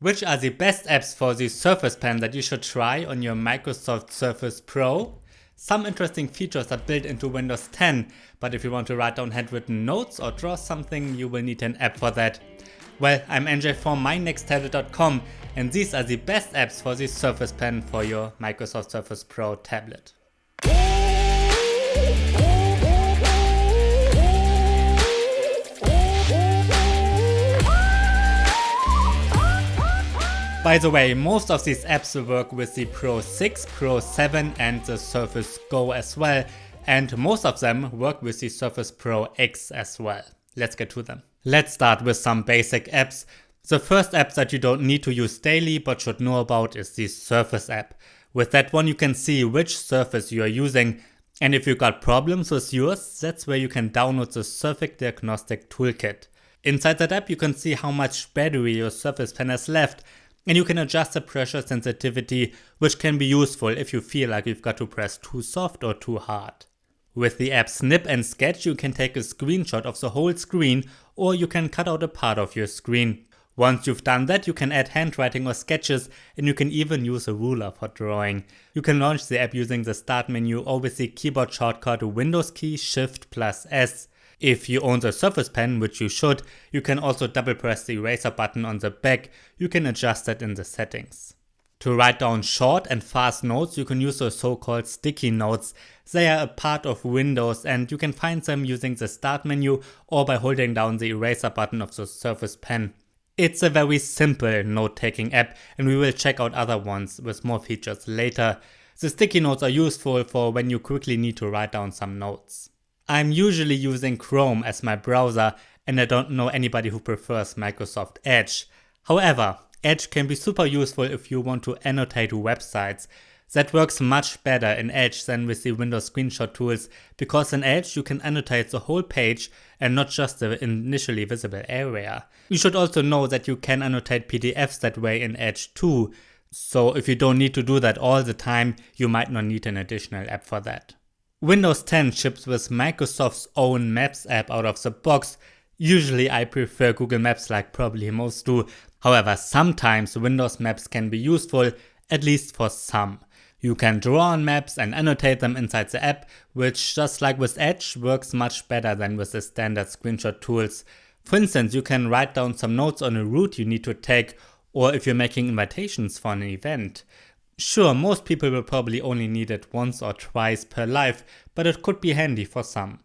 Which are the best apps for the Surface Pen that you should try on your Microsoft Surface Pro? Some interesting features are built into Windows 10, but if you want to write down handwritten notes or draw something, you will need an app for that. Well, I'm NJ from mynexttablet.com, and these are the best apps for the Surface Pen for your Microsoft Surface Pro tablet. By the way, most of these apps will work with the Pro 6, Pro 7 and the Surface Go as well, and most of them work with the Surface Pro X as well. Let's get to them. Let's start with some basic apps. The first app that you don't need to use daily but should know about is the Surface app. With that one you can see which Surface you are using, and if you got problems with yours, that's where you can download the Surface Diagnostic Toolkit. Inside that app you can see how much battery your Surface Pen has left, and you can adjust the pressure sensitivity, which can be useful if you feel like you've got to press too soft or too hard. With the app Snip and Sketch you can take a screenshot of the whole screen, or you can cut out a part of your screen. Once you've done that, you can add handwriting or sketches, and you can even use a ruler for drawing. You can launch the app using the Start menu or with the keyboard shortcut Windows key Shift+S. If you own the Surface Pen, which you should, you can also double press the eraser button on the back. You can adjust that in the settings. To write down short and fast notes, you can use the so-called sticky notes. They are a part of Windows and you can find them using the Start menu or by holding down the eraser button of the Surface Pen. It's a very simple note-taking app, and we will check out other ones with more features later. The sticky notes are useful for when you quickly need to write down some notes. I'm usually using Chrome as my browser, and I don't know anybody who prefers Microsoft Edge. However, Edge can be super useful if you want to annotate websites. That works much better in Edge than with the Windows screenshot tools, because in Edge you can annotate the whole page and not just the initially visible area. You should also know that you can annotate PDFs that way in Edge too, so if you don't need to do that all the time, you might not need an additional app for that. Windows 10 ships with Microsoft's own Maps app out of the box. Usually I prefer Google Maps like probably most do. However, sometimes Windows Maps can be useful, at least for some. You can draw on maps and annotate them inside the app, which just like with Edge works much better than with the standard screenshot tools. For instance, you can write down some notes on a route you need to take, or if you're making invitations for an event. Sure, most people will probably only need it once or twice per life, but it could be handy for some.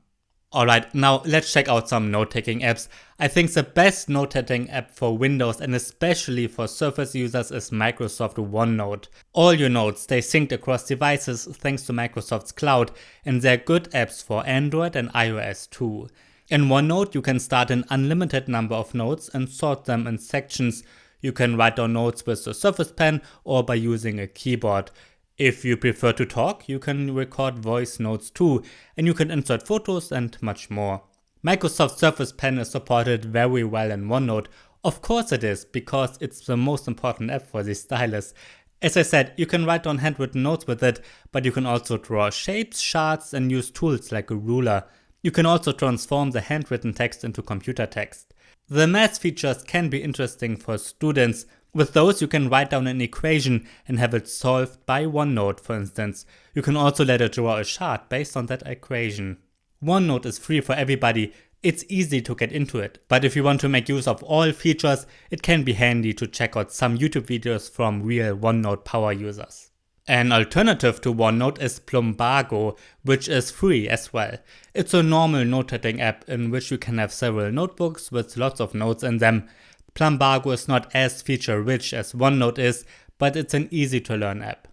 Alright, now let's check out some note-taking apps. I think the best note-taking app for Windows and especially for Surface users is Microsoft OneNote. All your notes stay synced across devices thanks to Microsoft's cloud, and they're good apps for Android and iOS too. In OneNote you can start an unlimited number of notes and sort them in sections. You can write down notes with the Surface Pen or by using a keyboard. If you prefer to talk, you can record voice notes too, and you can insert photos and much more. Microsoft Surface Pen is supported very well in OneNote. Of course it is, because it's the most important app for the stylus. As I said, you can write down handwritten notes with it, but you can also draw shapes, charts and use tools like a ruler. You can also transform the handwritten text into computer text. The math features can be interesting for students. With those you can write down an equation and have it solved by OneNote, for instance. You can also let it draw a chart based on that equation. OneNote is free for everybody. It's easy to get into it, but if you want to make use of all features, it can be handy to check out some YouTube videos from real OneNote power users. An alternative to OneNote is Plumbago, which is free as well. It's a normal note-taking app in which you can have several notebooks with lots of notes in them. Plumbago is not as feature-rich as OneNote is, but it's an easy-to-learn app.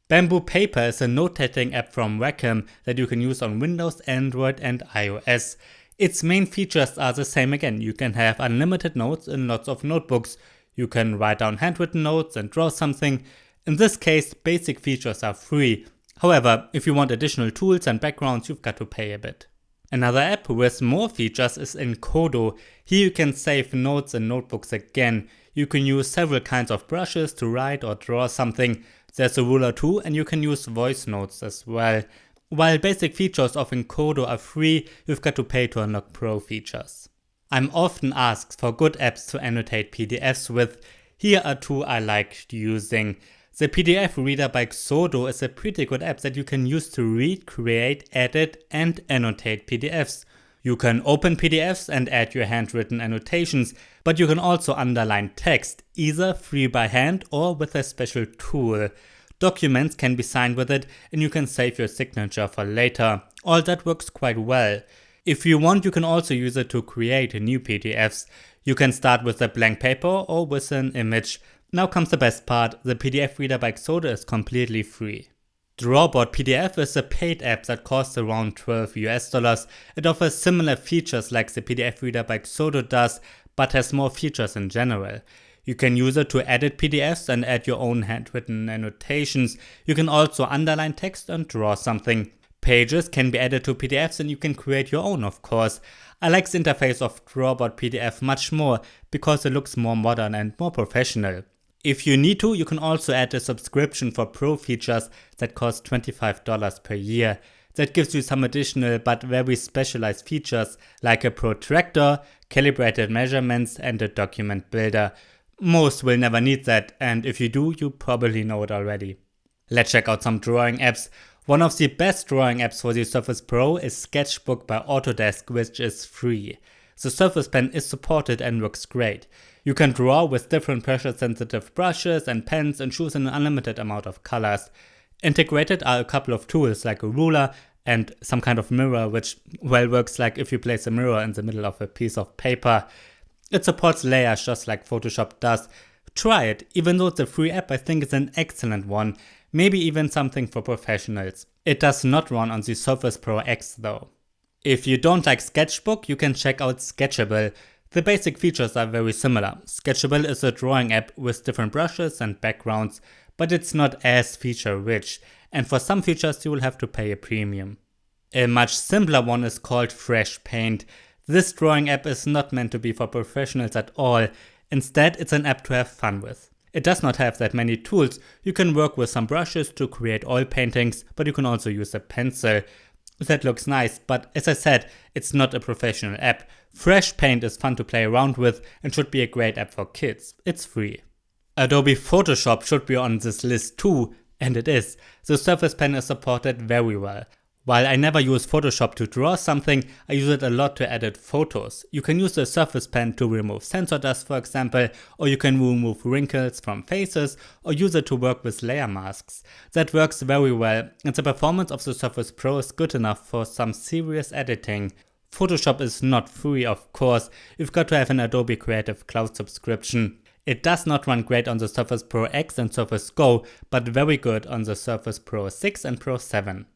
Bamboo Paper is a note-taking app from Wacom that you can use on Windows, Android and iOS. Its main features are the same again. You can have unlimited notes in lots of notebooks. You can write down handwritten notes and draw something. In this case, basic features are free. However, if you want additional tools and backgrounds, you've got to pay a bit. Another app with more features is Encodo. Here you can save notes in notebooks again. You can use several kinds of brushes to write or draw something. There's a ruler too, and you can use voice notes as well. While basic features of Encodo are free, you've got to pay to unlock pro features. I'm often asked for good apps to annotate PDFs with. Here are two I liked using. The PDF Reader by Xodo is a pretty good app that you can use to read, create, edit and annotate PDFs. You can open PDFs and add your handwritten annotations, but you can also underline text, either free by hand or with a special tool. Documents can be signed with it and you can save your signature for later. All that works quite well. If you want, you can also use it to create new PDFs. You can start with a blank paper or with an image. Now comes the best part, the PDF Reader by Xodo is completely free. Drawboard PDF is a paid app that costs around $12. It offers similar features like the PDF Reader by Xodo does, but has more features in general. You can use it to edit PDFs and add your own handwritten annotations. You can also underline text and draw something. Pages can be added to PDFs and you can create your own, of course. I like the interface of Drawboard PDF much more because it looks more modern and more professional. If you need to, you can also add a subscription for pro features that cost $25 per year. That gives you some additional but very specialized features like a protractor, calibrated measurements and a document builder. Most will never need that, and if you do, you probably know it already. Let's check out some drawing apps. One of the best drawing apps for the Surface Pro is Sketchbook by Autodesk, which is free. The Surface Pen is supported and works great. You can draw with different pressure-sensitive brushes and pens and choose an unlimited amount of colors. Integrated are a couple of tools like a ruler and some kind of mirror, which well works like if you place a mirror in the middle of a piece of paper. It supports layers just like Photoshop does. Try it, even though it's a free app, I think it's an excellent one. Maybe even something for professionals. It does not run on the Surface Pro X though. If you don't like Sketchbook, you can check out Sketchable. The basic features are very similar. Sketchable is a drawing app with different brushes and backgrounds, but it's not as feature rich, and for some features you will have to pay a premium. A much simpler one is called Fresh Paint. This drawing app is not meant to be for professionals at all. Instead, it's an app to have fun with. It does not have that many tools. You can work with some brushes to create oil paintings, but you can also use a pencil. That looks nice, but as I said, it's not a professional app. Fresh Paint is fun to play around with and should be a great app for kids. It's free. Adobe Photoshop should be on this list too, and it is. The Surface Pen is supported very well. While I never use Photoshop to draw something, I use it a lot to edit photos. You can use the Surface Pen to remove sensor dust, for example, or you can remove wrinkles from faces, or use it to work with layer masks. That works very well, and the performance of the Surface Pro is good enough for some serious editing. Photoshop is not free, of course. You've got to have an Adobe Creative Cloud subscription. It does not run great on the Surface Pro X and Surface Go, but very good on the Surface Pro 6 and Pro 7.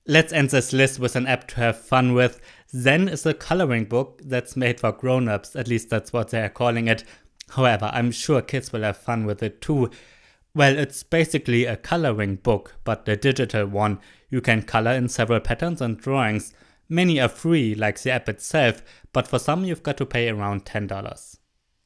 Let's end this list with an app to have fun with. Zen is a coloring book that's made for grown-ups, at least that's what they are calling it. However, I'm sure kids will have fun with it too. Well, it's basically a coloring book, but the digital one. You can color in several patterns and drawings. Many are free, like the app itself, but for some you've got to pay around $10.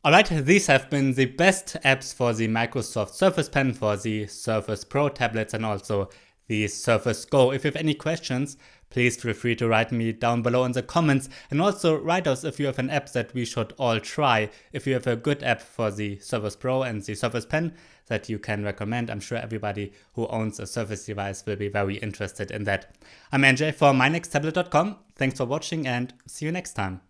Alright, these have been the best apps for the Microsoft Surface Pen, for the Surface Pro tablets and also the Surface Go. If you have any questions, please feel free to write me down below in the comments, and also write us if you have an app that we should all try. If you have a good app for the Surface Pro and the Surface Pen that you can recommend, I'm sure everybody who owns a Surface device will be very interested in that. I'm NJ for mynexttablet.com. Thanks for watching and see you next time.